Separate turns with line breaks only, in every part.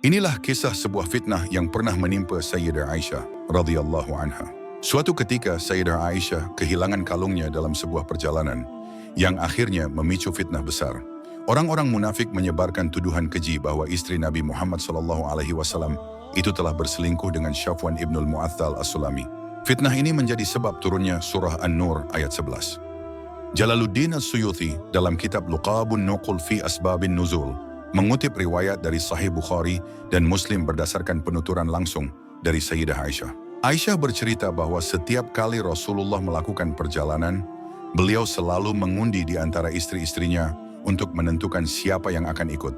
Inilah kisah sebuah fitnah yang pernah menimpa Sayyidah Aisyah radhiyallahu anha. Suatu ketika Sayyidah Aisyah kehilangan kalungnya dalam sebuah perjalanan yang akhirnya memicu fitnah besar. Orang-orang munafik menyebarkan tuduhan keji bahwa istri Nabi Muhammad SAW itu telah berselingkuh dengan Safwan ibnul Mu'atthal as-Sulami. Fitnah ini menjadi sebab turunnya surah An-Nur ayat 11. Jalaluddin as-Suyuti dalam kitab Luqabun Nuqul fi Asbabin Nuzul mengutip riwayat dari Sahih Bukhari dan Muslim berdasarkan penuturan langsung dari Sayyidah Aisyah. Aisyah bercerita bahwa setiap kali Rasulullah melakukan perjalanan, beliau selalu mengundi di antara istri-istrinya untuk menentukan siapa yang akan ikut.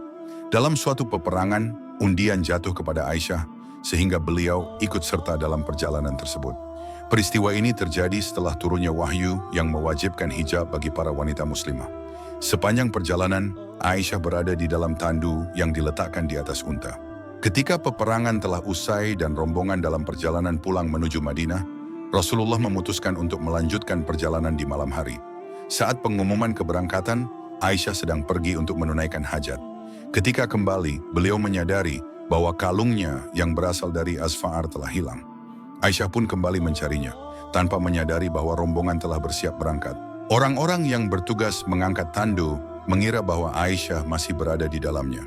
Dalam suatu peperangan, undian jatuh kepada Aisyah sehingga beliau ikut serta dalam perjalanan tersebut. Peristiwa ini terjadi setelah turunnya wahyu yang mewajibkan hijab bagi para wanita muslimah. Sepanjang perjalanan, Aisyah berada di dalam tandu yang diletakkan di atas unta. Ketika peperangan telah usai dan rombongan dalam perjalanan pulang menuju Madinah, Rasulullah memutuskan untuk melanjutkan perjalanan di malam hari. Saat pengumuman keberangkatan, Aisyah sedang pergi untuk menunaikan hajat. Ketika kembali, beliau menyadari bahwa kalungnya yang berasal dari Asfa'ar telah hilang. Aisyah pun kembali mencarinya, tanpa menyadari bahwa rombongan telah bersiap berangkat. Orang-orang yang bertugas mengangkat tandu mengira bahwa Aisyah masih berada di dalamnya.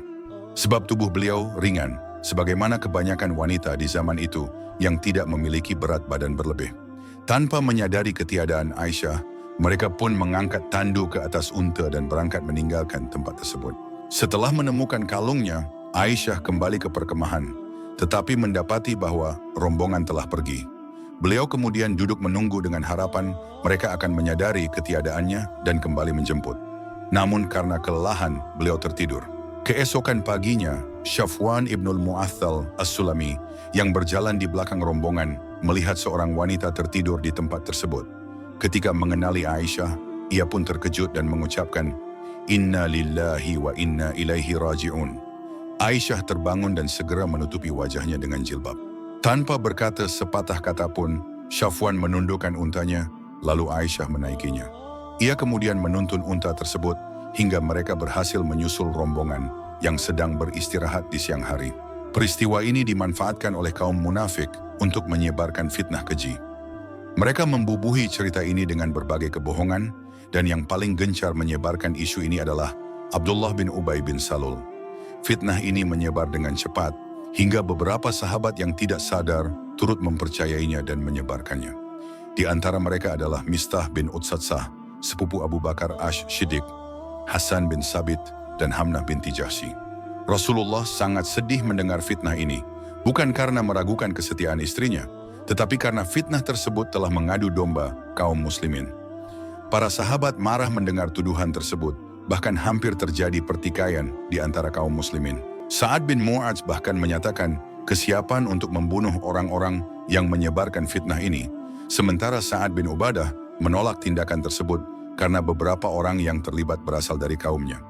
Sebab tubuh beliau ringan, sebagaimana kebanyakan wanita di zaman itu yang tidak memiliki berat badan berlebih. Tanpa menyadari ketiadaan Aisyah, mereka pun mengangkat tandu ke atas unta dan berangkat meninggalkan tempat tersebut. Setelah menemukan kalungnya, Aisyah kembali ke perkemahan, tetapi mendapati bahwa rombongan telah pergi. Beliau kemudian duduk menunggu dengan harapan mereka akan menyadari ketiadaannya dan kembali menjemput. Namun karena kelelahan, beliau tertidur. Keesokan paginya, Safwan ibnul Mu'atthal as-Sulami yang berjalan di belakang rombongan melihat seorang wanita tertidur di tempat tersebut. Ketika mengenali Aisyah, ia pun terkejut dan mengucapkan, "Inna lillahi wa inna ilaihi raji'un." Aisyah terbangun dan segera menutupi wajahnya dengan jilbab. Tanpa berkata sepatah kata pun, Safwan menundukkan untanya, lalu Aisyah menaikinya. Ia kemudian menuntun unta tersebut hingga mereka berhasil menyusul rombongan yang sedang beristirahat di siang hari. Peristiwa ini dimanfaatkan oleh kaum munafik untuk menyebarkan fitnah keji. Mereka membubuhi cerita ini dengan berbagai kebohongan, dan yang paling gencar menyebarkan isu ini adalah Abdullah bin Ubay bin Salul. Fitnah ini menyebar dengan cepat, hingga beberapa sahabat yang tidak sadar turut mempercayainya dan menyebarkannya. Di antara mereka adalah Mistah bin Utsatsah, sepupu Abu Bakar Ash-Shiddiq, Hasan bin Sabit, dan Hamnah binti Jahsy. Rasulullah sangat sedih mendengar fitnah ini, bukan karena meragukan kesetiaan istrinya, tetapi karena fitnah tersebut telah mengadu domba kaum muslimin. Para sahabat marah mendengar tuduhan tersebut, bahkan hampir terjadi pertikaian di antara kaum muslimin. Sa'ad bin Mu'adz bahkan menyatakan kesiapan untuk membunuh orang-orang yang menyebarkan fitnah ini, sementara Sa'ad bin Ubadah menolak tindakan tersebut karena beberapa orang yang terlibat berasal dari kaumnya.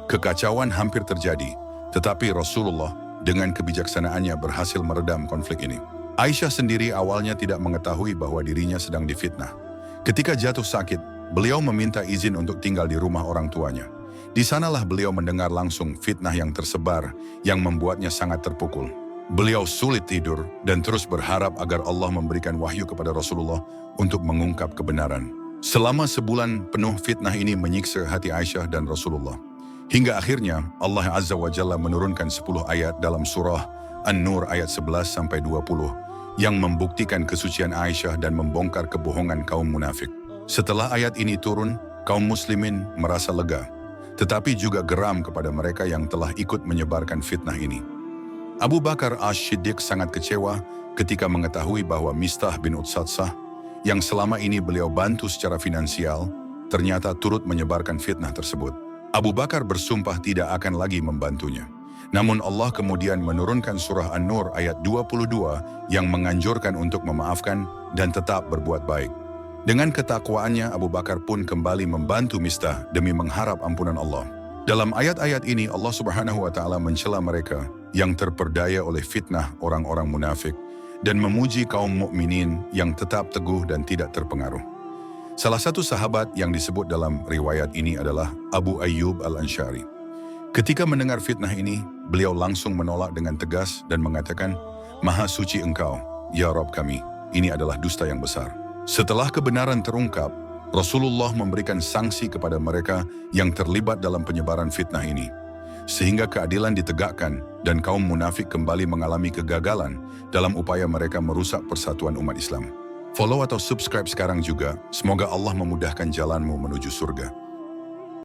Kekacauan hampir terjadi, tetapi Rasulullah dengan kebijaksanaannya berhasil meredam konflik ini. Aisyah sendiri awalnya tidak mengetahui bahwa dirinya sedang difitnah. Ketika jatuh sakit, beliau meminta izin untuk tinggal di rumah orang tuanya. Di sanalah beliau mendengar langsung fitnah yang tersebar yang membuatnya sangat terpukul. Beliau sulit tidur dan terus berharap agar Allah memberikan wahyu kepada Rasulullah untuk mengungkap kebenaran. Selama sebulan penuh fitnah ini menyiksa hati Aisyah dan Rasulullah. Hingga akhirnya Allah Azza wa Jalla menurunkan 10 ayat dalam surah An-Nur ayat 11-20 yang membuktikan kesucian Aisyah dan membongkar kebohongan kaum munafik. Setelah ayat ini turun, kaum muslimin merasa lega, tetapi juga geram kepada mereka yang telah ikut menyebarkan fitnah ini. Abu Bakar Ash-Shiddiq sangat kecewa ketika mengetahui bahwa Mistah bin Utsatsah, yang selama ini beliau bantu secara finansial, ternyata turut menyebarkan fitnah tersebut. Abu Bakar bersumpah tidak akan lagi membantunya. Namun Allah kemudian menurunkan surah An-Nur ayat 22 yang menganjurkan untuk memaafkan dan tetap berbuat baik. Dengan ketakwaannya, Abu Bakar pun kembali membantu Mistah demi mengharap ampunan Allah. Dalam ayat-ayat ini Allah Subhanahu wa Ta'ala mencela mereka yang terperdaya oleh fitnah orang-orang munafik dan memuji kaum mukminin yang tetap teguh dan tidak terpengaruh. Salah satu sahabat yang disebut dalam riwayat ini adalah Abu Ayyub al-Ansyari. Ketika mendengar fitnah ini, beliau langsung menolak dengan tegas dan mengatakan, "Maha suci Engkau, ya Rabb kami, ini adalah dusta yang besar." Setelah kebenaran terungkap, Rasulullah memberikan sanksi kepada mereka yang terlibat dalam penyebaran fitnah ini, sehingga keadilan ditegakkan dan kaum munafik kembali mengalami kegagalan dalam upaya mereka merusak persatuan umat Islam. Follow atau subscribe sekarang juga, semoga Allah memudahkan jalanmu menuju surga.